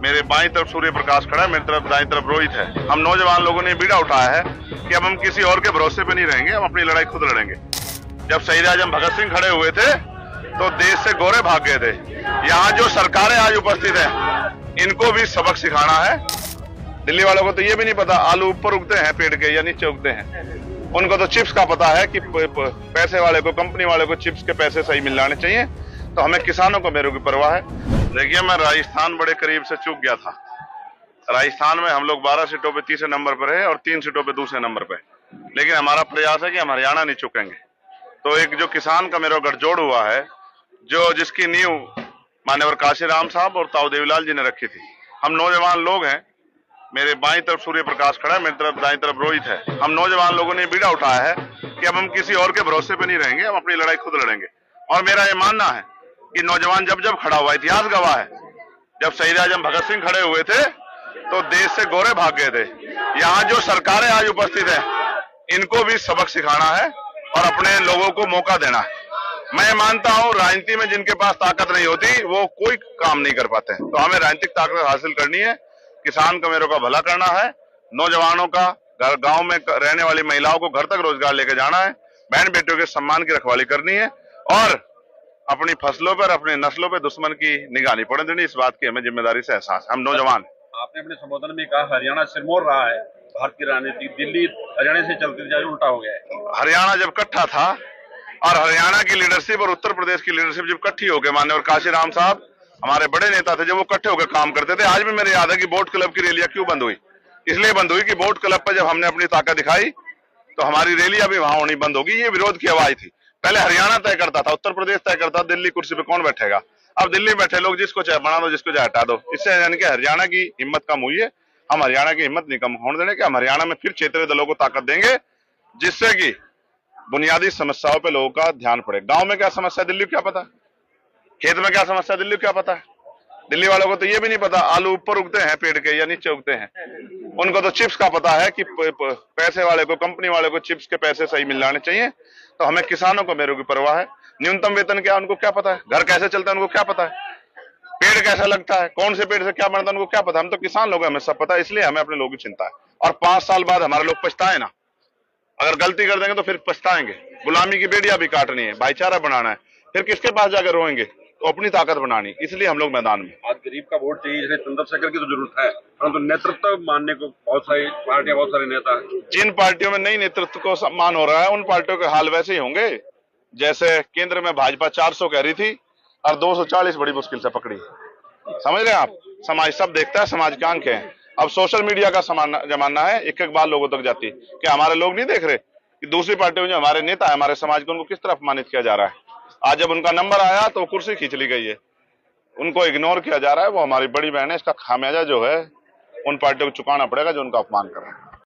मेरे बाईं तरफ सूर्य प्रकाश खड़ा है, मेरी तरफ दाईं तरफ रोहित है। हम नौजवान लोगों ने बीड़ा उठाया है कि अब हम किसी और के भरोसे पे नहीं रहेंगे, हम अपनी लड़ाई खुद लड़ेंगे। जब शहीद आजम भगत सिंह खड़े हुए थे तो देश से गोरे भाग गए थे। यहाँ जो सरकारें आज उपस्थित हैं, इनको भी सबक सिखाना है। दिल्ली वालों को तो ये भी नहीं पता आलू ऊपर उगते हैं पेड़ के या नीचे उगते हैं। उनको तो चिप्स का पता है कि पैसे वाले को, कंपनी वाले को चिप्स के पैसे सही मिल जाने चाहिए। तो हमें किसानों को मेरे की परवाह है। देखिए, मैं राजस्थान बड़े करीब से चूक गया था। राजस्थान में हम लोग 12 सीटों पे तीसरे नंबर पर है और 3 सीटों पे दूसरे नंबर पे, लेकिन हमारा प्रयास है कि हम हरियाणा नहीं चुकेंगे। तो एक जो किसान का मेरा गठजोड़ हुआ है, जिसकी नींव मान्यवर काशीराम साहब और ताऊ देवीलाल जी ने रखी थी। हम नौजवान लोग हैं, मेरे बाईं तरफ सूर्य प्रकाश खड़ा है, मेरी तरफ दाईं तरफ रोहित है। हम नौजवान लोगों ने बीड़ा उठाया है कि अब हम किसी और के भरोसे पे नहीं रहेंगे, हम अपनी लड़ाई खुद लड़ेंगे। और मेरा ये मानना है कि नौजवान जब जब खड़ा हुआ, इतिहास गवाह है, जब शहीद आजम भगत सिंह खड़े हुए थे तो देश से गोरे भाग गए थे। यहाँ जो सरकारें आज उपस्थित हैं, इनको भी सबक सिखाना है और अपने लोगों को मौका देना है। मैं मानता हूँ राजनीति में जिनके पास ताकत नहीं होती वो कोई काम नहीं कर पाते, तो हमें राजनीतिक ताकत हासिल करनी है। किसान का मेरे को भला करना है, नौजवानों का, गांव में रहने वाली महिलाओं को घर तक रोजगार लेके जाना है, बहन बेटियों के सम्मान की रखवाली करनी है और अपनी फसलों पर, अपनी नस्लों पर दुश्मन की निगाह नहीं पड़ने देनी। इस बात की हमें जिम्मेदारी से एहसास है। हम नौजवान। आपने अपने संबोधन में कहा हरियाणा सिरमौर रहा है भारत की राजनीति, दिल्ली हरियाणा से चलती जा रही, उल्टा हो गया है। हरियाणा जब इकट्ठा था और हरियाणा की लीडरशिप और उत्तर प्रदेश की लीडरशिप जब इकट्ठी हो गए, माननीय काशीराम साहब हमारे बड़े नेता थे, जब वो इकट्ठे होकर काम करते थे। आज भी मेरे याद है कि बोट क्लब की रैलियां क्यों बंद हुई, इसलिए बंद हुई कि बोट क्लब पर जब हमने अपनी ताकत दिखाई तो हमारी रैलियां भी वहां होनी बंद होगी। ये विरोध की आवाज थी। पहले हरियाणा तय करता था, उत्तर प्रदेश तय करता, दिल्ली कुर्सी पे कौन बैठेगा। अब दिल्ली बैठे लोग जिसको चाहे बना दो, जिसको चाहे हटा दो। इससे यानी कि हरियाणा की हिम्मत कम हुई है। हम हरियाणा की हिम्मत नहीं कम होने देने, कि हम हरियाणा में फिर क्षेत्रीय दलों को ताकत देंगे, जिससे कि बुनियादी समस्याओं पे लोगों का ध्यान पड़े। गांव में क्या समस्या दिल्ली को क्या पता, खेत में क्या समस्या दिल्ली को क्या पता है। दिल्ली वालों को तो ये भी नहीं पता आलू ऊपर उगते हैं पेड़ के या नीचे उगते हैं। उनको तो चिप्स का पता है कि पैसे वाले को, कंपनी वाले को चिप्स के पैसे सही मिल जाने चाहिए। तो हमें किसानों को मेरे की परवाह है। न्यूनतम वेतन क्या उनको क्या पता है, घर कैसे चलता है उनको क्या पता है, पेड़ कैसा लगता है, कौन से पेड़ से क्या बनता है उनको क्या पता। हम तो किसान लोग हैं, हमें सब पता है, इसलिए हमें अपने लोगों की चिंता है। और 5 साल बाद हमारे लोग पछताए ना, अगर गलती कर देंगे तो फिर पछताएंगे। गुलामी की बेड़ियां भी काटनी है, भाईचारा बनाना है, फिर किसके पास जाकर रोएंगे, तो अपनी ताकत बनानी, इसलिए हम लोग मैदान में। आज गरीब का वोट चाहिए, इसलिए चंद्रशेखर की तो जरूरत है, परंतु नेतृत्व मानने को बहुत सारी पार्टियां, बहुत सारे नेता हैं। जिन पार्टियों में नई नेतृत्व को सम्मान हो रहा है, उन पार्टियों के हाल वैसे ही होंगे। जैसे केंद्र में भाजपा 400 कह रही थी और 240 बड़ी मुश्किल से पकड़ी। समझ रहे हैं आप, समाज सब देखता है, समाज की आंखें हैं। अब सोशल मीडिया का जमाना है, एक एक बात लोगों तक जाती है। क्या हमारे लोग नहीं देख रहे कि दूसरी पार्टियों में जो हमारे नेता है, हमारे समाज को, उनको किस तरह अपमानित किया जा रहा है। आज जब उनका नंबर आया तो कुर्सी खींच ली गई है, उनको इग्नोर किया जा रहा है। वो हमारी बड़ी बहन है, इसका खामियाजा जो है उन पार्टियों को चुकाना पड़ेगा जो उनका अपमान कर रहे हैं।